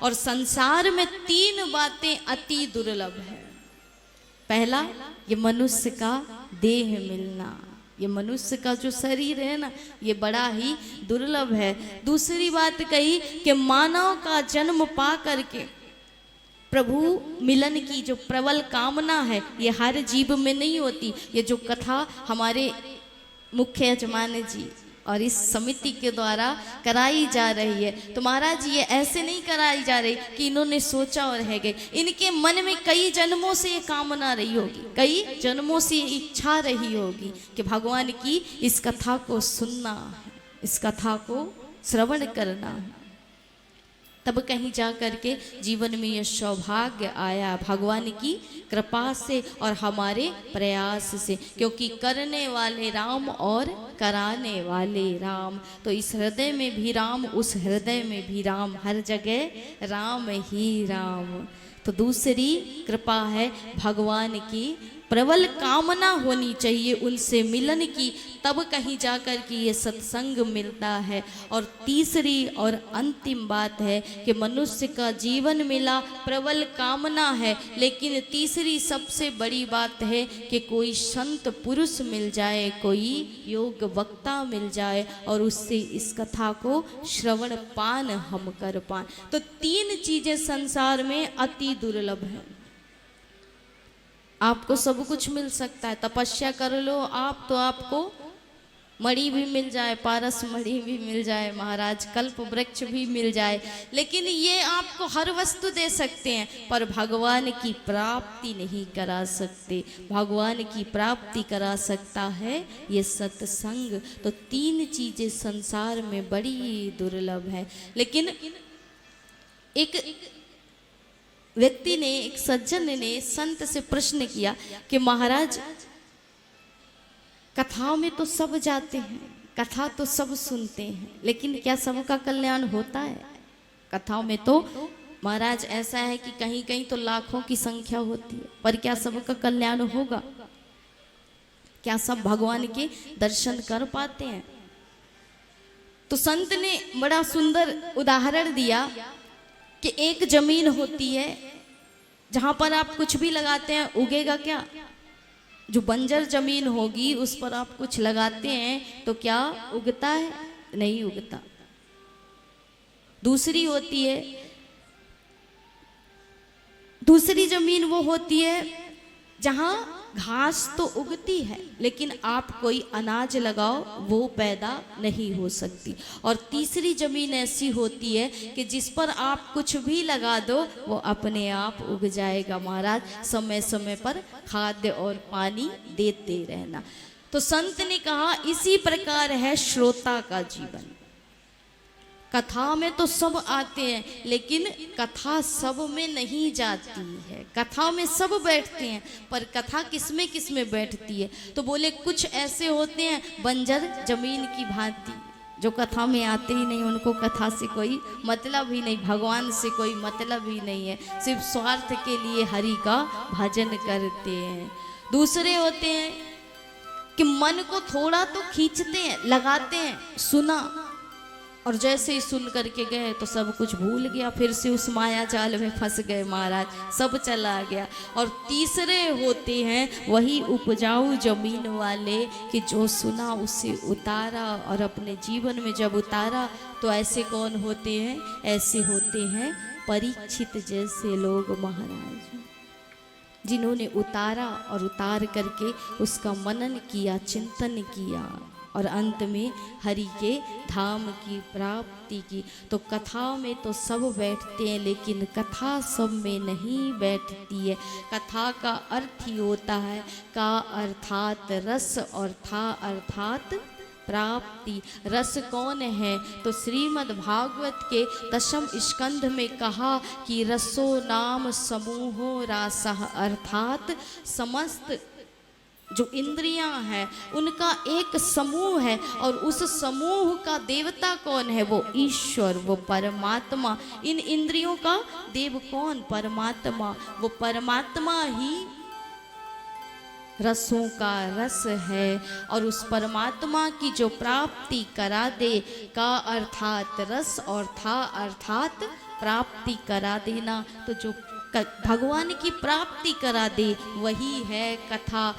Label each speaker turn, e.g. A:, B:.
A: और संसार में तीन बातें अति दुर्लभ है। पहला, ये मनुष्य का देह मिलना, ये मनुष्य का जो शरीर है ना, ये बड़ा ही दुर्लभ है। दूसरी बात कही कि मानव का जन्म पा करके प्रभु मिलन की जो प्रबल कामना है, ये हर जीव में नहीं होती। ये जो कथा हमारे मुख्य यजमान जी और इस समिति के द्वारा कराई जा रही है, तो महाराज ये ऐसे नहीं कराई जा रही कि इन्होंने सोचा और है गए। इनके मन में कई जन्मों से ये कामना रही होगी, कई जन्मों से इच्छा रही होगी कि भगवान की इस कथा को सुनना है, इस कथा को श्रवण करना है। तब कहीं जा करके जीवन में यह सौभाग्य आया भगवान की कृपा से और हमारे प्रयास से, क्योंकि करने वाले राम और कराने वाले राम। तो इस हृदय में भी राम, उस हृदय में भी राम, हर जगह राम ही राम। तो दूसरी कृपा है भगवान की प्रबल कामना होनी चाहिए उनसे मिलन की, तब कहीं जाकर कि ये सत्संग मिलता है। और तीसरी और अंतिम बात है कि मनुष्य का जीवन मिला, प्रबल कामना है, लेकिन तीसरी सबसे बड़ी बात है कि कोई संत पुरुष मिल जाए, कोई योग वक्ता मिल जाए और उससे इस कथा को श्रवण पान हम कर पाए। तो तीन चीजें संसार में अति दुर्लभ है। आपको सब कुछ मिल सकता है, तपस्या कर लो आप तो आपको मणि भी मिल जाए, पारस मणि भी मिल जाए, महाराज कल्प वृक्ष भी मिल जाए, लेकिन ये आपको हर वस्तु दे सकते हैं पर भगवान की प्राप्ति नहीं करा सकते। भगवान की प्राप्ति करा सकता है ये सत्संग। तो तीन चीजें संसार में बड़ी दुर्लभ है। लेकिन एक व्यक्ति ने, एक सज्जन ने संत से प्रश्न किया कि महाराज कथाओं में तो सब जाते हैं, कथा तो सब सुनते हैं, लेकिन क्या सबका कल्याण होता है? कथाओं में तो महाराज ऐसा है कि कहीं कहीं तो लाखों की संख्या होती है, पर क्या सबका कल्याण होगा? क्या सब भगवान के दर्शन कर पाते हैं? तो संत ने बड़ा सुंदर उदाहरण दिया कि एक जमीन होती है जहां पर आप कुछ भी लगाते हैं उगेगा क्या? जो बंजर जमीन होगी उस पर आप कुछ लगाते हैं तो क्या उगता है? नहीं उगता। दूसरी होती है, दूसरी जमीन वो होती है जहां घास तो उगती है लेकिन आप कोई अनाज लगाओ वो पैदा नहीं हो सकती। और तीसरी जमीन ऐसी होती है कि जिस पर आप कुछ भी लगा दो वो अपने आप उग जाएगा। महाराज समय समय पर खाद्य और पानी देते रहना। तो संत ने कहा इसी प्रकार है श्रोता का जीवन। कथा में तो सब आते हैं लेकिन कथा सब में नहीं जाती है। कथा में सब बैठते हैं पर कथा किसमें किसमें बैठती है? तो बोले कुछ ऐसे होते हैं बंजर जमीन की भांति, जो कथा में आते ही नहीं, उनको कथा से कोई मतलब ही नहीं, भगवान से कोई मतलब ही नहीं है, सिर्फ स्वार्थ के लिए हरि का भजन करते हैं। दूसरे होते हैं कि मन को थोड़ा तो खींचते हैं, लगाते हैं, सुना और जैसे ही सुन करके गए तो सब कुछ भूल गया, फिर से उस माया जाल में फंस गए महाराज, सब चला गया। और तीसरे होते हैं वही उपजाऊ जमीन वाले कि जो सुना उसे उतारा और अपने जीवन में जब उतारा तो ऐसे कौन होते हैं? ऐसे होते हैं परीक्षित जैसे लोग महाराज, जिन्होंने उतारा और उतार करके उसका मनन किया, चिंतन किया और अंत में हरि के धाम की प्राप्ति की। तो कथाओं में तो सब बैठते हैं लेकिन कथा सब में नहीं बैठती है। कथा का अर्थ ही होता है का अर्थात रस और था अर्थात प्राप्ति। रस कौन है? तो श्रीमद् भागवत के दशम स्कंध में कहा कि रसो नाम समूहो रासः, अर्थात समस्त जो इंद्रियां हैं उनका एक समूह है और उस समूह का देवता कौन है? वो ईश्वर, वो परमात्मा। इन इंद्रियों का देव कौन? परमात्मा। वो परमात्मा ही रसों का रस है और उस परमात्मा की जो प्राप्ति करा दे, का अर्थात रस और था अर्थात प्राप्ति करा देना। तो जो भगवान की प्राप्ति करा दे वही है कथा।